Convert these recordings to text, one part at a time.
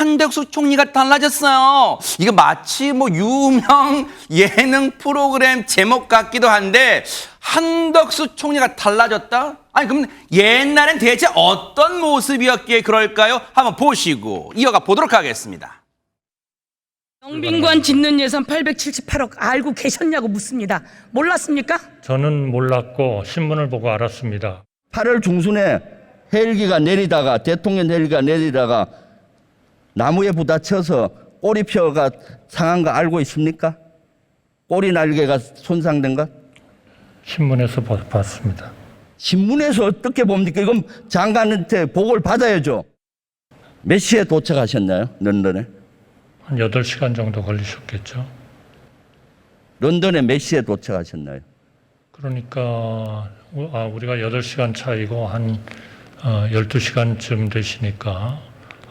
한덕수 총리가 달라졌어요. 이거 마치 뭐 유명 예능 프로그램 제목 같기도 한데 한덕수 총리가 달라졌다? 아니 그럼 옛날엔 대체 어떤 모습이었기에 그럴까요? 한번 보시고 이어가 보도록 하겠습니다. 영빈관 짓는 예산 878억 알고 계셨냐고 묻습니다. 몰랐습니까? 저는 몰랐고 신문을 보고 알았습니다. 8월 중순에 헬기가 내리다가 대통령 헬기가 내리다가 나무에 부딪혀서 꼬리뼈가 상한 거 알고 있습니까? 꼬리 날개가 손상된 것? 신문에서 봤습니다. 신문에서 어떻게 봅니까? 이건 장관한테 보고를 받아야죠. 몇 시에 도착하셨나요? 런던에? 한 8시간 정도 걸리셨겠죠. 런던에 몇 시에 도착하셨나요? 그러니까 우리가 8시간 차이고 한 12시간쯤 되시니까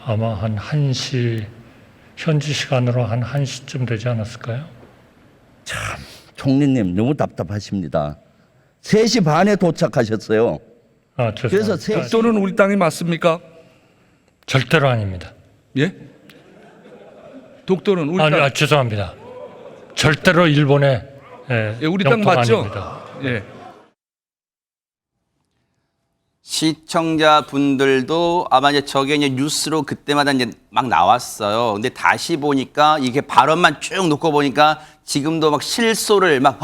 아마 한 1시, 현지 시간으로 한 1시쯤 되지 않았을까요? 참, 총리님 너무 답답하십니다. 3시 반에 도착하셨어요. 그래서 죄송합니다. 독도는 우리 땅이 맞습니까? 절대로 아닙니다. 예? 독도는 우리 땅. 죄송합니다. 절대로 일본의 예, 우리 땅 영토가 맞죠? 아닙니다. 예. 시청자분들도 아마 이제 저게 이제 뉴스로 그때마다 이제 막 나왔어요. 근데 다시 보니까 이게 발언만 쭉 놓고 보니까 지금도 막 실소를 막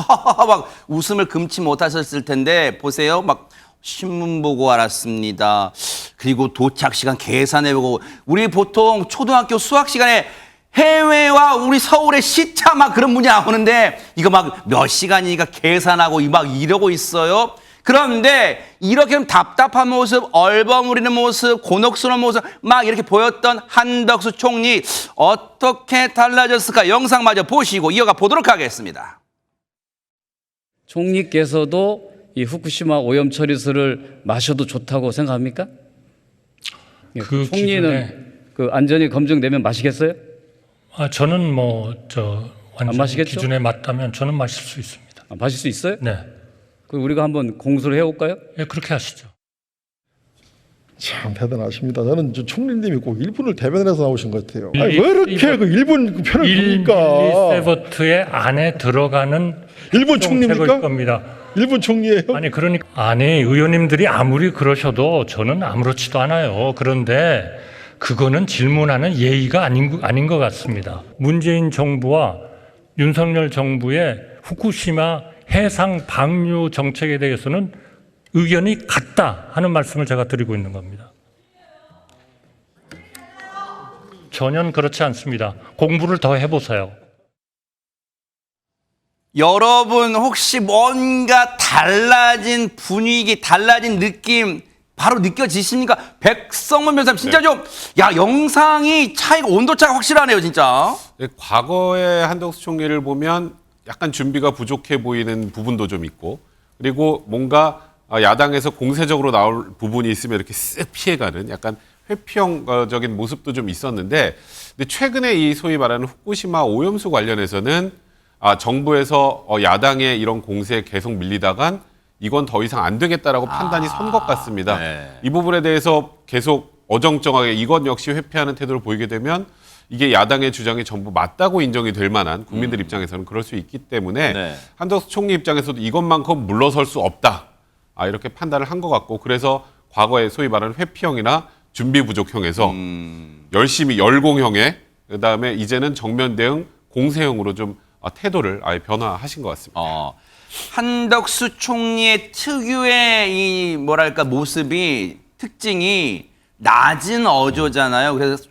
웃음을 금치 못하셨을 텐데 보세요. 막 신문 보고 알았습니다. 그리고 도착 시간 계산해보고 우리 보통 초등학교 수학 시간에 해외와 우리 서울의 시차 막 그런 문제 나오는데 이거 막 몇 시간이니까 계산하고 막 이러고 있어요. 그런데 이렇게 답답한 모습, 얼버무리는 모습, 곤혹스러운 모습 막 이렇게 보였던 한덕수 총리 어떻게 달라졌을까 영상마저 보시고 이어가 보도록 하겠습니다. 총리께서도 이 후쿠시마 오염 처리수를 마셔도 좋다고 생각합니까? 그 총리는 그 안전이 검증되면 마시겠어요? 저는 완전 마시겠죠? 기준에 맞다면 저는 마실 수 있습니다. 마실 수 있어요? 네. 그럼 우리가 한번 공수를 해볼까요? 예, 그렇게 하시죠. 참 대단하십니다. 저는 총리님이 꼭 일본을 대변해서 나오신 것 같아요. 아니, 왜 이렇게 그 일본 그 편을 듭니까? 세버트의 안에 들어가는 일본 총리입니까? 겁니다. 일본 총리예요? 아니 그러니까 아니 의원님들이 아무리 그러셔도 저는 아무렇지도 않아요. 그런데 그거는 질문하는 예의가 아닌 것 같습니다. 문재인 정부와 윤석열 정부의 후쿠시마 해상 방류 정책에 대해서는 의견이 같다 하는 말씀을 제가 드리고 있는 겁니다. 전혀 그렇지 않습니다. 공부를 더 해보세요. 여러분 혹시 뭔가 달라진 분위기, 달라진 느낌 바로 느껴지십니까? 백성문 변호사님 진짜 좀 영상이 차이가 온도 차이가 확실하네요 진짜. 과거의 한덕수 총리를 보면 약간 준비가 부족해 보이는 부분도 좀 있고 그리고 뭔가 야당에서 공세적으로 나올 부분이 있으면 이렇게 쓱 피해가는 약간 회피형적인 모습도 좀 있었는데 근데 최근에 이 소위 말하는 후쿠시마 오염수 관련해서는 정부에서 야당의 이런 공세에 계속 밀리다간 이건 더 이상 안 되겠다라고 판단이 선 것 같습니다. 네. 이 부분에 대해서 계속 어정쩡하게 이것 역시 회피하는 태도를 보이게 되면 이게 야당의 주장이 전부 맞다고 인정이 될 만한 국민들 입장에서는 그럴 수 있기 때문에 네. 한덕수 한덕수 총리 입장에서도 이것만큼 물러설 수 없다. 이렇게 판단을 한 것 같고 그래서 과거에 소위 말하는 회피형이나 준비 부족형에서 열심히 열공형에 그다음에 이제는 정면 대응 공세형으로 좀 태도를 아예 변화하신 것 같습니다. 한덕수 총리의 특유의 이 뭐랄까 모습이 특징이 낮은 어조잖아요. 그래서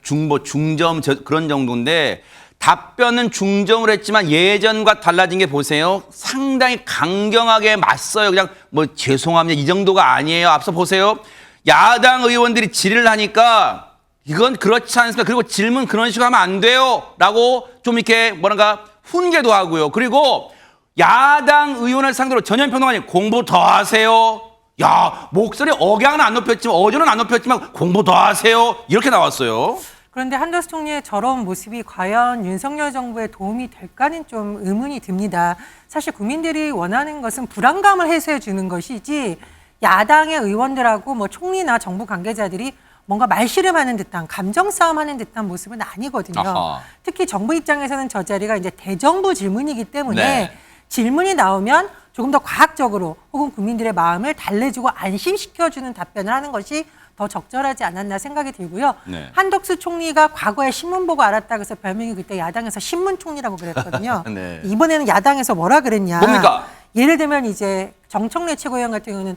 중점 그런 정도인데 답변은 중점을 했지만 예전과 달라진 게 보세요. 상당히 강경하게 맞서요. 그냥 뭐 죄송합니다 이 정도가 아니에요. 앞서 보세요. 야당 의원들이 질의를 하니까 이건 그렇지 않습니다. 그리고 질문 그런 식으로 하면 안 돼요. 라고 좀 이렇게 뭐랄까 훈계도 하고요. 그리고 야당 의원을 상대로 전현평론가님 공부 더 하세요. 야 목소리 억양은 안 높였지만 어조는 안 높였지만 공부 더 하세요. 이렇게 나왔어요. 그런데 한덕수 총리의 저런 모습이 과연 윤석열 정부에 도움이 될까는 좀 의문이 듭니다. 사실 국민들이 원하는 것은 불안감을 해소해 주는 것이지 야당의 의원들하고 뭐 총리나 정부 관계자들이 뭔가 말씨름하는 듯한 감정 싸움하는 듯한 모습은 아니거든요. 아하. 특히 정부 입장에서는 저 자리가 이제 대정부 질문이기 때문에 네. 질문이 나오면 조금 더 과학적으로 혹은 국민들의 마음을 달래주고 안심시켜주는 답변을 하는 것이 더 적절하지 않았나 생각이 들고요. 네. 한덕수 총리가 과거에 신문 보고 알았다 그래서 별명이 그때 야당에서 신문 총리라고 그랬거든요. 네. 이번에는 야당에서 뭐라 그랬냐. 뭡니까? 예를 들면 이제 정청래 최고위원 같은 경우는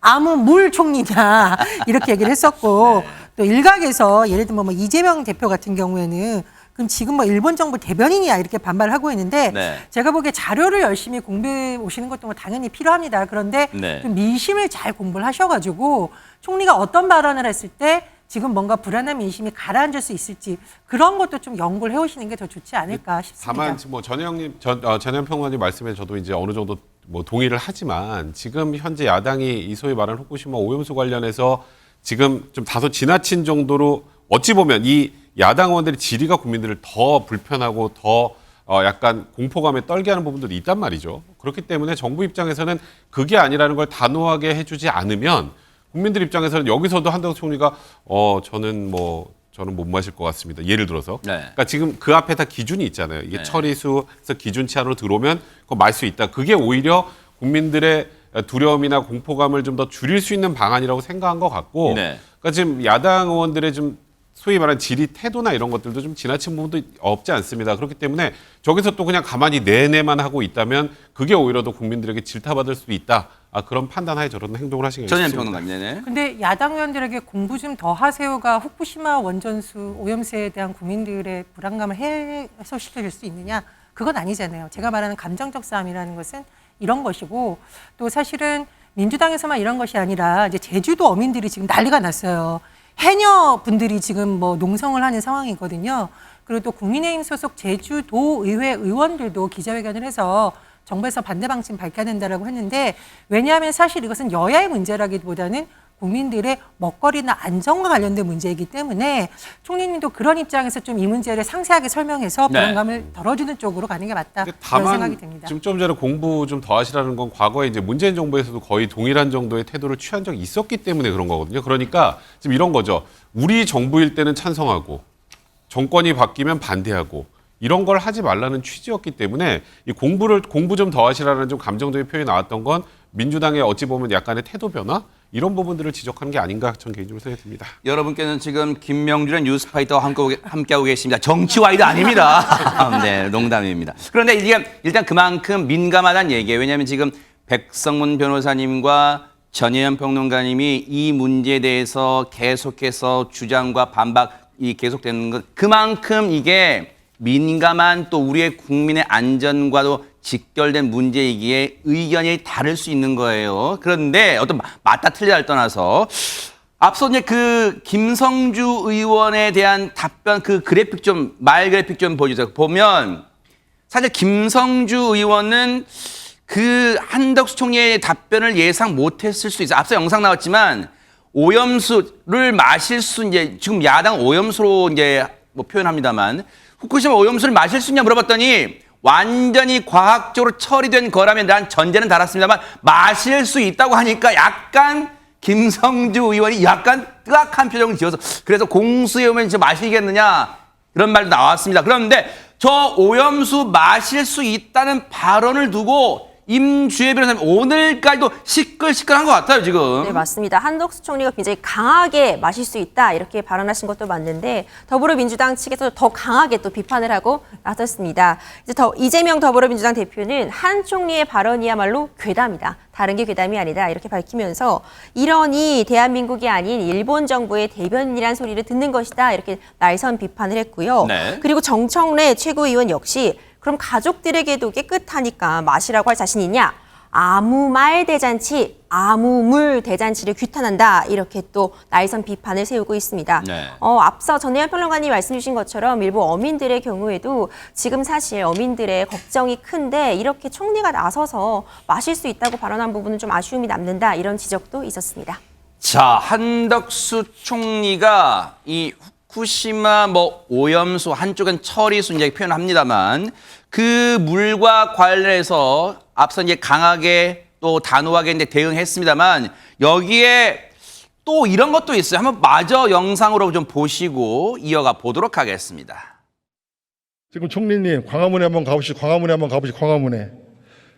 아무 물 총리냐 이렇게 얘기를 했었고 또 일각에서 예를 들면 뭐 이재명 대표 같은 경우에는 그럼 지금 뭐 일본 정부 대변인이야 이렇게 반발을 하고 있는데 네. 제가 보기에 자료를 열심히 공부해 오시는 것도 뭐 당연히 필요합니다. 그런데 네. 좀 민심을 잘 공부를 하셔가지고 총리가 어떤 발언을 했을 때 지금 뭔가 불안한 민심이 가라앉을 수 있을지 그런 것도 좀 연구를 해오시는 게 더 좋지 않을까 싶습니다. 다만 뭐 전현 평론가님 말씀에 저도 이제 어느 정도 뭐 동의를 하지만 지금 현재 야당이 이 소위 말하는 후쿠시마 오염수 관련해서 지금 좀 다소 지나친 정도로 어찌 보면 이 야당 의원들의 질의가 국민들을 더 불편하고 더 약간 공포감에 떨게 하는 부분들이 있단 말이죠. 그렇기 때문에 정부 입장에서는 그게 아니라는 걸 단호하게 해주지 않으면 국민들 입장에서는 여기서도 한덕수 총리가 저는 못 마실 것 같습니다. 예를 들어서. 네. 그러니까 지금 그 앞에 다 기준이 있잖아요. 이게 네. 처리수에서 기준치 안으로 들어오면 그거 말 수 있다. 그게 오히려 국민들의 두려움이나 공포감을 좀 더 줄일 수 있는 방안이라고 생각한 것 같고. 네. 그러니까 지금 야당 의원들의 좀 소위 말하는 질의 태도나 이런 것들도 좀 지나친 부분도 없지 않습니다. 그렇기 때문에 저기서 또 그냥 가만히 내내만 하고 있다면 그게 오히려 더 국민들에게 질타받을 수도 있다. 그런 판단하에 저런 행동을 하신 게 전현 있습니다. 평론가님. 네네. 근데 야당 의원들에게 공부 좀 더 하세요가 후쿠시마 원전수 오염수에 대한 국민들의 불안감을 해소시켜 줄 수 있느냐? 그건 아니잖아요. 제가 말하는 감정적 싸움이라는 것은 이런 것이고 또 사실은 민주당에서만 이런 것이 아니라 이제 제주도 어민들이 지금 난리가 났어요. 해녀 분들이 지금 뭐 농성을 하는 상황이거든요. 그리고 또 국민의힘 소속 제주도 의회 의원들도 기자회견을 해서 정부에서 반대 방침 밝혀야 된다라고 했는데 왜냐하면 사실 이것은 여야의 문제라기보다는 국민들의 먹거리나 안전과 관련된 문제이기 때문에 총리님도 그런 입장에서 좀 이 문제를 상세하게 설명해서 네. 불안감을 덜어주는 쪽으로 가는 게 맞다 근데 그런 다만 생각이 듭니다. 지금 좀 전에 공부 좀 더 하시라는 건 과거에 이제 문재인 정부에서도 거의 동일한 정도의 태도를 취한 적이 있었기 때문에 그런 거거든요. 그러니까 지금 이런 거죠. 우리 정부일 때는 찬성하고 정권이 바뀌면 반대하고 이런 걸 하지 말라는 취지였기 때문에 이 공부 좀 더 하시라는 좀 감정적인 표현이 나왔던 건 민주당의 어찌 보면 약간의 태도 변화 이런 부분들을 지적하는 게 아닌가 전 개인적으로 생각이 듭니다. 여러분께는 지금 김명준의 뉴스파이터와 함께하고 계십니다. 정치와이드 아닙니다. 네, 농담입니다. 그런데 이게 일단 그만큼 민감하다는 얘기예요. 왜냐하면 지금 백성문 변호사님과 전혜연 평론가님이 이 문제에 대해서 계속해서 주장과 반박이 계속되는 것 그만큼 이게 민감한 또 우리의 국민의 안전과도 직결된 문제이기에 의견이 다를 수 있는 거예요. 그런데 어떤 맞다 틀리다를 떠나서 앞서 이제 그 김성주 의원에 대한 답변 그 그래픽 좀 말 그래픽 좀 보여주세요. 보면 사실 김성주 의원은 그 한덕수 총리의 답변을 예상 못했을 수 있어요. 앞서 영상 나왔지만 오염수를 마실 수 이제 지금 야당 오염수로 이제 뭐 표현합니다만 후쿠시마 오염수를 마실 수 있냐 물어봤더니 완전히 과학적으로 처리된 거라면 난 전제는 달았습니다만 마실 수 있다고 하니까 약간 김성주 의원이 약간 뜨악한 표정을 지어서 그래서 공수에 오면 이제 마시겠느냐 그런 말도 나왔습니다. 그런데 저 오염수 마실 수 있다는 발언을 두고 임주혜 변호사님 오늘까지도 시끌시끌한 것 같아요 지금. 네, 맞습니다. 한덕수 총리가 굉장히 강하게 마실 수 있다 이렇게 발언하신 것도 맞는데 더불어민주당 측에서 더 강하게 또 비판을 하고 나섰습니다. 이제 이재명 더불어민주당 대표는 한 총리의 발언이야말로 괴담이다. 다른 게 괴담이 아니다 이렇게 밝히면서 이런이 대한민국이 아닌 일본 정부의 대변인이란 소리를 듣는 것이다 이렇게 날선 비판을 했고요. 네. 그리고 정청래 최고위원 역시 그럼 가족들에게도 깨끗하니까 마시라고 할 자신 있냐? 아무 말 대잔치, 아무 물 대잔치를 규탄한다. 이렇게 또 날선 비판을 세우고 있습니다. 네. 앞서 전혜연 평론가님이 말씀 주신 것처럼 일부 어민들의 경우에도 지금 사실 어민들의 걱정이 큰데 이렇게 총리가 나서서 마실 수 있다고 발언한 부분은 좀 아쉬움이 남는다. 이런 지적도 있었습니다. 자, 한덕수 총리가 이 후쿠시마 뭐 오염수 한쪽은 처리수 이제 표현합니다만 그 물과 관련해서 앞서 이제 강하게 또 단호하게 이제 대응했습니다만 여기에 또 이런 것도 있어요. 한번 마저 영상으로 좀 보시고 이어가 보도록 하겠습니다. 지금 총리님 광화문에 한번 가보시죠. 광화문에 한번 가보시죠. 광화문에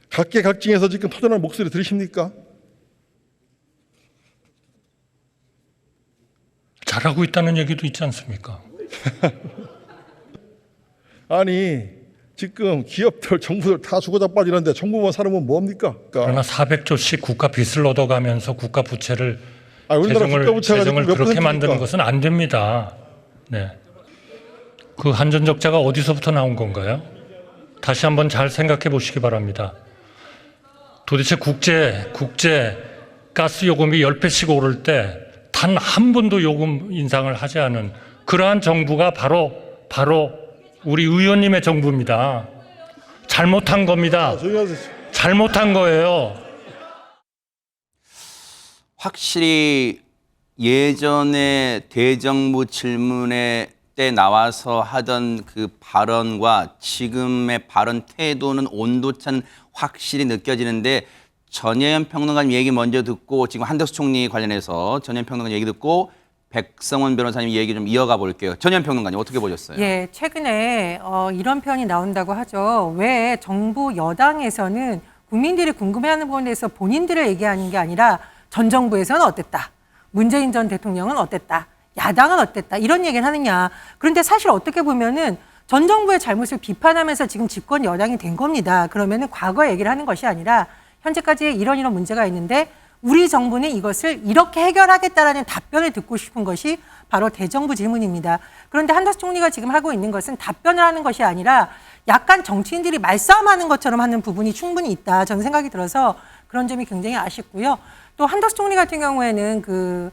각계각층에서 지금 터져나온 목소리 들으십니까? 잘하고 있다는 얘기도 있지 않습니까? 아니 지금 기업들 정부들 다 죽어다 빠지는데 정부만 살으면 뭡니까? 그러나 400조씩 국가 빚을 얻어가면서 국가 부채를 우리나라 국가 부채가 재정을 지금 몇 그렇게 퍼센트입니까? 만드는 것은 안 됩니다. 네. 그 한전적자가 어디서부터 나온 건가요? 다시 한번 잘 생각해 보시기 바랍니다. 도대체 국제 가스 요금이 10배씩 오를 때 단 한 번도 요금 인상을 하지 않은 그러한 정부가 바로 우리 의원님의 정부입니다. 잘못한 겁니다. 잘못한 거예요. 확실히 예전에 대정부 질문에 때 나와서 하던 그 발언과 지금의 발언 태도는 온도차는 확실히 느껴지는데 전혜연 평론가님 얘기 먼저 듣고 지금 한덕수 총리 관련해서 전혜연 평론가님 얘기 듣고 백성원 변호사님 얘기 좀 이어가 볼게요. 전혜연 평론가님 어떻게 보셨어요? 예, 최근에 이런 표현이 나온다고 하죠. 왜 정부 여당에서는 국민들이 궁금해하는 부분에 대해서 본인들을 얘기하는 게 아니라 전 정부에서는 어땠다. 문재인 전 대통령은 어땠다. 야당은 어땠다. 이런 얘기를 하느냐. 그런데 사실 어떻게 보면은 전 정부의 잘못을 비판하면서 지금 집권 여당이 된 겁니다. 그러면은 과거 얘기를 하는 것이 아니라 현재까지 이런 문제가 있는데 우리 정부는 이것을 이렇게 해결하겠다라는 답변을 듣고 싶은 것이 바로 대정부 질문입니다. 그런데 한덕수 총리가 지금 하고 있는 것은 답변을 하는 것이 아니라 약간 정치인들이 말싸움하는 것처럼 하는 부분이 충분히 있다. 저는 생각이 들어서 그런 점이 굉장히 아쉽고요. 또 한덕수 총리 같은 경우에는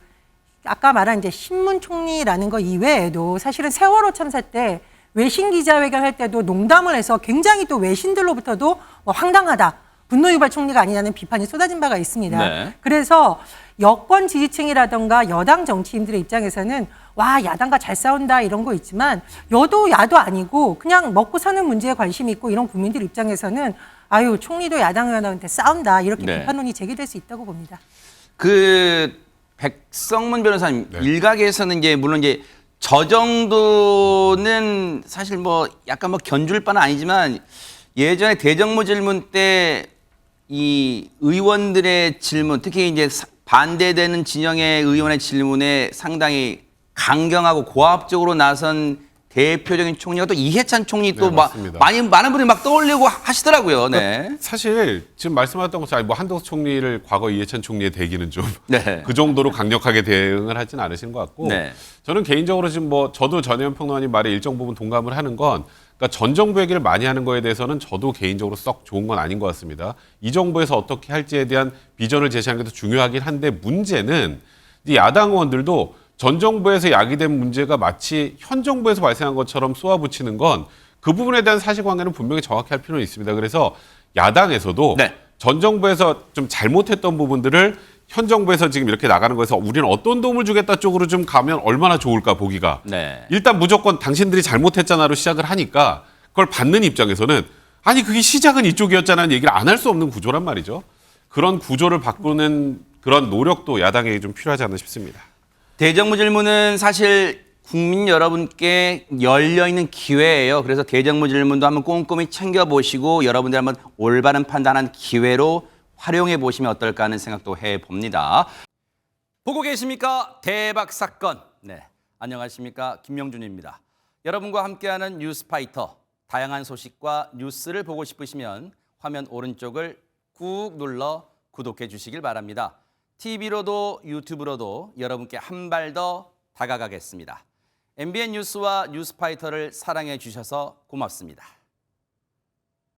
아까 말한 이제 신문 총리라는 거 이외에도 사실은 세월호 참사 때 외신 기자회견 할 때도 농담을 해서 굉장히 또 외신들로부터도 황당하다. 분노유발 총리가 아니냐는 비판이 쏟아진 바가 있습니다. 네. 그래서 여권 지지층이라던가 여당 정치인들의 입장에서는 와 야당과 잘 싸운다 이런 거 있지만 여도 야도 아니고 그냥 먹고 사는 문제에 관심이 있고 이런 국민들 입장에서는 아유 총리도 야당 의원한테 싸운다 이렇게 네. 비판론이 제기될 수 있다고 봅니다. 그 백성문 변호사님 일각에서는 이제 물론 이제 저 정도는 사실 뭐 약간 뭐 견줄 바는 아니지만 예전에 대정부 질문 때 이 의원들의 질문 특히 이제 반대되는 진영의 의원의 질문에 상당히 강경하고 고압적으로 나선 대표적인 총리가 또 이해찬 총리 또 맞습니다. 많은 분들이 막 떠올리고 하시더라고요. 네. 사실 지금 말씀하셨던 것처럼 뭐 한덕수 총리를 과거 이해찬 총리의 대기는 좀 그 네. 정도로 강력하게 대응을 하진 않으신 것 같고 네. 저는 개인적으로 지금 뭐 저도 전혜연 평론가님 말에 일정 부분 동감을 하는 건 그러니까 전 정부 얘기를 많이 하는 거에 대해서는 저도 개인적으로 썩 좋은 건 아닌 것 같습니다. 이 정부에서 어떻게 할지에 대한 비전을 제시하는 게 더 중요하긴 한데 문제는 이 야당 의원들도 전 정부에서 야기된 문제가 마치 현 정부에서 발생한 것처럼 쏘아붙이는 건 그 부분에 대한 사실관계는 분명히 정확히 할 필요는 있습니다. 그래서 야당에서도 네. 전 정부에서 좀 잘못했던 부분들을 현 정부에서 지금 이렇게 나가는 거에서 우리는 어떤 도움을 주겠다 쪽으로 좀 가면 얼마나 좋을까 보기가. 네. 일단 무조건 당신들이 잘못했잖아로 시작을 하니까 그걸 받는 입장에서는 아니 그게 시작은 이쪽이었잖아는 얘기를 안 할 수 없는 구조란 말이죠. 그런 구조를 바꾸는 그런 노력도 야당에게 좀 필요하지 않나 싶습니다. 대정부 질문은 사실 국민 여러분께 열려있는 기회예요. 그래서 대정부 질문도 한번 꼼꼼히 챙겨보시고 여러분들 한번 올바른 판단한 기회로 활용해 보시면 어떨까 하는 생각도 해봅니다. 보고 계십니까? 대박 사건. 네, 안녕하십니까? 김명준입니다. 여러분과 함께하는 뉴스파이터. 다양한 소식과 뉴스를 보고 싶으시면 화면 오른쪽을 꾹 눌러 구독해 주시길 바랍니다. TV로도 유튜브로도 여러분께 한 발 더 다가가겠습니다. MBN 뉴스와 뉴스파이터를 사랑해 주셔서 고맙습니다.